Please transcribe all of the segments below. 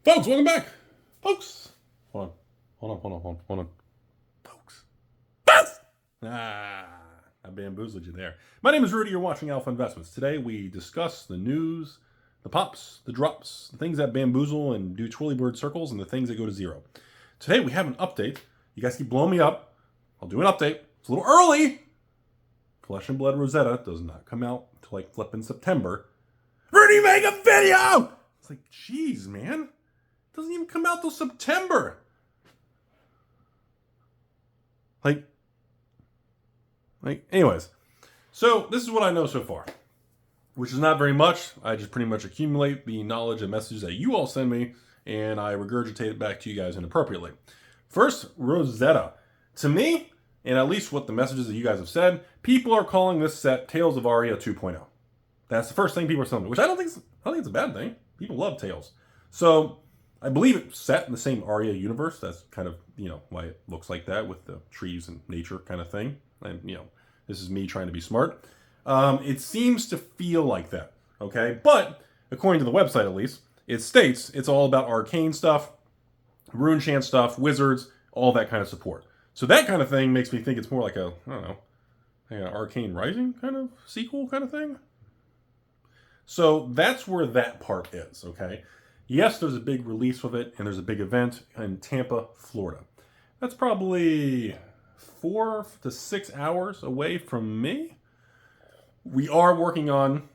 Folks, welcome back. Folks. Hold on. Folks. I bamboozled you there. My name is Rudy. You're watching Alpha Investments. Today we discuss the news, the pops, the drops, the things that bamboozle and do twirly bird circles, and the things that go to zero. Today we have an update. You guys keep blowing me up. I'll do an update. It's a little early. Flesh and Blood Rosetta does not come out until like flipping September. Rudy, make a video! It's like, geez, man. It doesn't even come out till September. Anyways. So, this is what I know so far. Which is not very much. I just pretty much accumulate the knowledge and messages that you all send me, and I regurgitate it back to you guys inappropriately. First, Rosetta. To me, and at least what the messages that you guys have said, people are calling this set Tales of Aria 2.0. That's the first thing people are telling me, which I don't think it's a bad thing. People love Tales. So, I believe it's set in the same Aria universe. That's kind of, why it looks like that with the trees and nature kind of thing. And, this is me trying to be smart. It seems to feel like that, okay? But, according to the website at least, it states it's all about arcane stuff, rune chant stuff, wizards, all that kind of support. So that kind of thing makes me think it's more like an Arcane Rising kind of sequel kind of thing. So that's where that part is, okay? Yes, there's a big release of it, and there's a big event in Tampa, Florida. That's probably 4 to 6 hours away from me. We are working on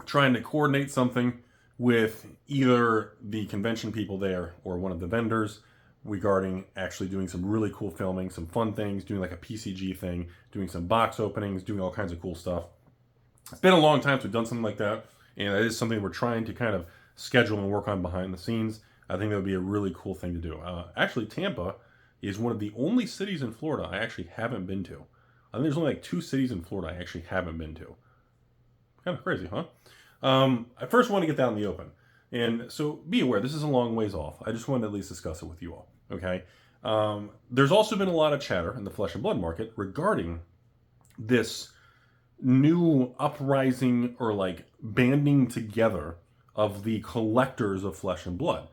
trying to coordinate something with either the convention people there or one of the vendors regarding actually doing some really cool filming, some fun things, doing like a PCG thing, doing some box openings, doing all kinds of cool stuff. It's been a long time since we've done something like that, and it is something we're trying to kind of schedule and work on behind the scenes. I think that would be a really cool thing to do. Actually, Tampa is one of the only cities in Florida I actually haven't been to. I think there's only like 2 cities in Florida I actually haven't been to. Kind of crazy, huh? I first want to get that in the open. And so be aware, this is a long ways off. I just wanted to at least discuss it with you all, okay? There's also been a lot of chatter in the flesh and blood market regarding this new uprising or like banding together of the collectors of flesh and blood.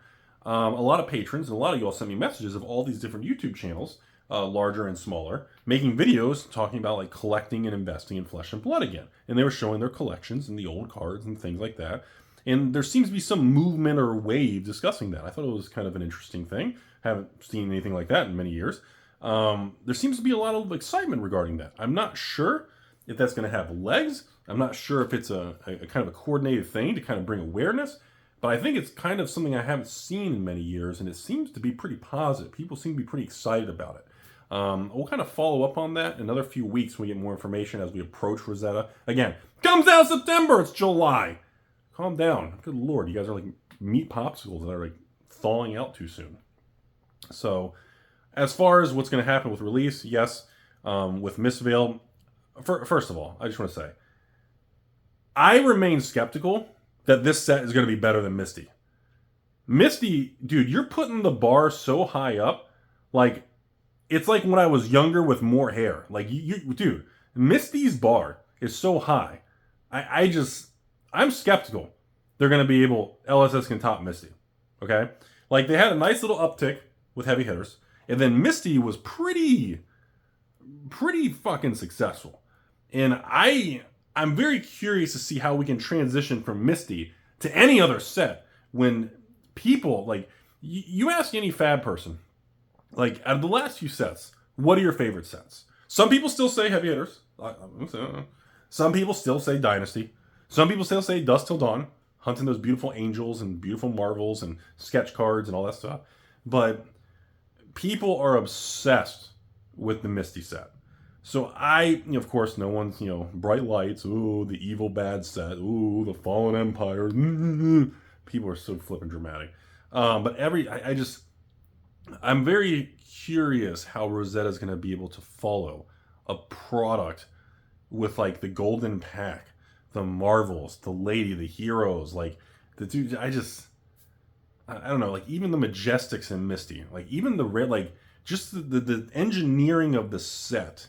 A lot of patrons and a lot of you all sent me messages of all these different YouTube channels, larger and smaller, making videos talking about like collecting and investing in flesh and blood again. And they were showing their collections and the old cards and things like that. And there seems to be some movement or wave discussing that. I thought it was kind of an interesting thing. Haven't seen anything like that in many years. There seems to be a lot of excitement regarding that. I'm not sure if that's going to have legs. I'm not sure if it's a kind of a coordinated thing to kind of bring awareness. But I think it's kind of something I haven't seen in many years, and it seems to be pretty positive. People seem to be pretty excited about it. We'll kind of follow up on that in another few weeks when we get more information as we approach Rosetta. Again, comes out September. It's July. Calm down. Good Lord, you guys are like meat popsicles that are like thawing out too soon. So, as far as what's going to happen with release, yes, with Miss Veil, first of all, I just want to say, I remain skeptical that this set is going to be better than Misty. Misty, dude, you're putting the bar so high up, like, it's like when I was younger with more hair. Like, dude, Misty's bar is so high. I'm skeptical they're going to be able, LSS can top Misty, okay? Like, they had a nice little uptick with heavy hitters, and then Misty was pretty fucking successful. And I'm very curious to see how we can transition from Misty to any other set when people, like, you ask any fab person, like, out of the last few sets, what are your favorite sets? Some people still say heavy hitters. Some people still say Dynasty. Some people still say Dusk Till Dawn, hunting those beautiful angels and beautiful marvels and sketch cards and all that stuff. But people are obsessed with the Misty set. So of course, no one's, bright lights, ooh, the evil bad set, ooh, the fallen empire. People are so flippin' dramatic. But I'm very curious how Rosetta is going to be able to follow a product with like the golden pack, the marvels, the lady, the heroes, like the dude. I don't know, like even the Majestics and Misty, like even the red, like just the engineering of the set.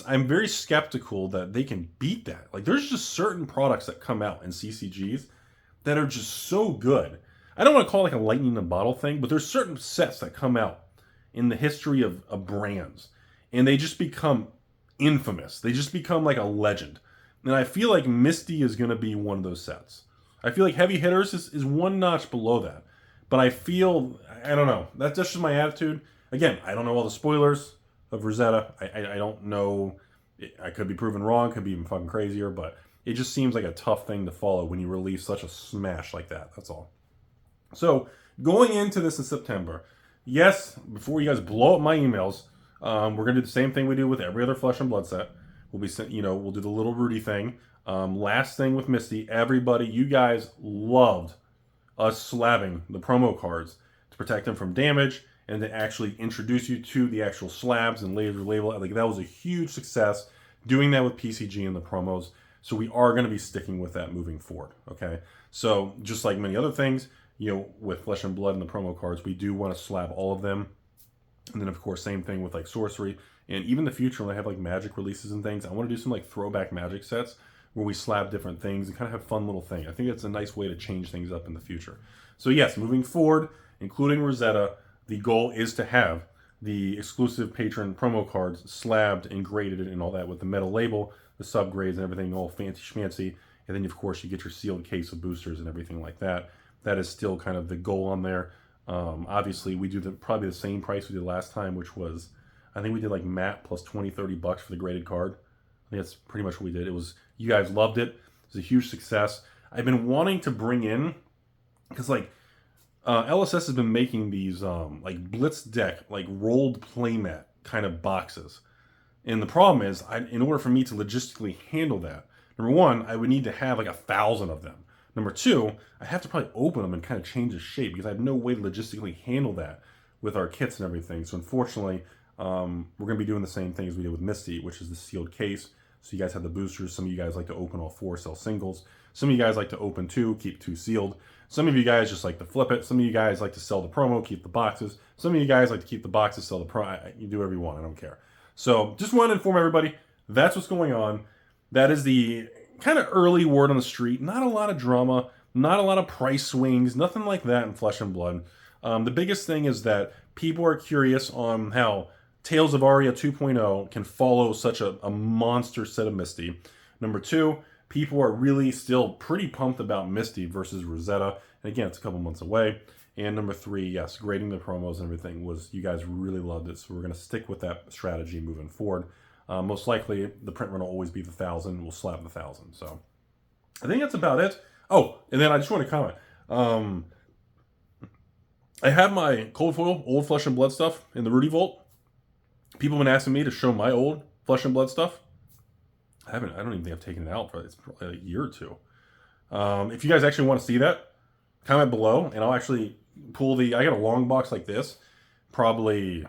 I'm very skeptical that they can beat that. Like there's just certain products that come out in CCGs that are just so good. I don't want to call it like a lightning in a bottle thing, but there's certain sets that come out in the history of brands, and they just become infamous. They just become like a legend. And I feel like Misty is going to be one of those sets. I feel like Heavy Hitters is one notch below that. But I feel, I don't know. That's just my attitude. Again, I don't know all the spoilers of Rosetta. I don't know. I could be proven wrong. Could be even fucking crazier. But it just seems like a tough thing to follow when you release such a smash like that. That's all. So going into this in September, yes, before you guys blow up my emails, we're going to do the same thing we do with every other Flesh and Blood set. We'll be, we'll do the little Rudy thing. Last thing with Misty, everybody, you guys loved us slabbing the promo cards to protect them from damage and to actually introduce you to the actual slabs and laser label. Like, that was a huge success doing that with PCG and the promos. So we are going to be sticking with that moving forward. Okay. So just like many other things, with Flesh and Blood and the promo cards, we do want to slab all of them. And then of course, same thing with like Sorcery and even the future when I have like Magic releases and things. I want to do some like throwback Magic sets where we slab different things and kind of have fun little thing. I think it's a nice way to change things up in the future. So yes, moving forward, including Rosetta, the goal is to have the exclusive patron promo cards slabbed and graded and all that with the metal label, the subgrades and everything all fancy schmancy. And then of course you get your sealed case of boosters and everything like that. That is still kind of the goal on there. Obviously we do probably the same price we did last time, which was, I think we did like matte plus 20, 30 bucks for the graded card. I think that's pretty much what we did. You guys loved it. It was a huge success. I've been wanting to bring in, because like LSS has been making these like Blitz deck, like rolled playmat kind of boxes. And the problem is, in order for me to logistically handle that, number one, I would need to have like 1,000 of them. Number two, I have to probably open them and kind of change the shape because I have no way to logistically handle that with our kits and everything. So unfortunately, we're going to be doing the same thing as we did with Misty, which is the sealed case. So you guys have the boosters. Some of you guys like to open all 4, sell singles. Some of you guys like to open 2, keep 2 sealed. Some of you guys just like to flip it. Some of you guys like to sell the promo, keep the boxes. Some of you guys like to keep the boxes, sell the pro. You do whatever you want. I don't care. So just want to inform everybody, that's what's going on. That is the kind of early word on the street. Not a lot of drama, not a lot of price swings, nothing like that in Flesh and Blood. The biggest thing is that people are curious on how Tales of Aria 2.0 can follow such a monster set of Misty. Number two, people are really still pretty pumped about Misty versus Rosetta. And again, it's a couple months away. And number three, yes, grading the promos and everything was, you guys really loved it. So we're going to stick with that strategy moving forward. Most likely, the print run will always be the 1,000. We'll slap the 1,000. So I think that's about it. Oh, and then I just want to comment. I have my cold foil, old Flesh and Blood stuff in the Rudy Vault. People have been asking me to show my old Flesh and Blood stuff. I don't even think I've taken it out for it's probably like a year or two. If you guys actually want to see that, comment below, and I'll actually pull I got a long box like this, probably,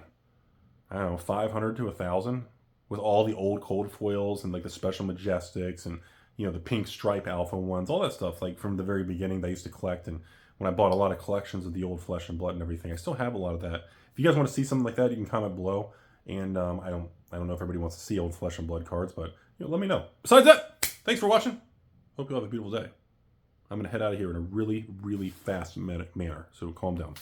I don't know, 500 to 1,000, with all the old cold foils and like the special Majestics and, the pink stripe alpha ones, all that stuff, like from the very beginning that I used to collect. And when I bought a lot of collections of the old Flesh and Blood and everything, I still have a lot of that. If you guys want to see something like that, you can comment below. And I don't know if everybody wants to see old Flesh and Blood cards, but let me know. Besides that, thanks for watching. Hope you all have a beautiful day. I'm going to head out of here in a really, really fast manner, so calm down.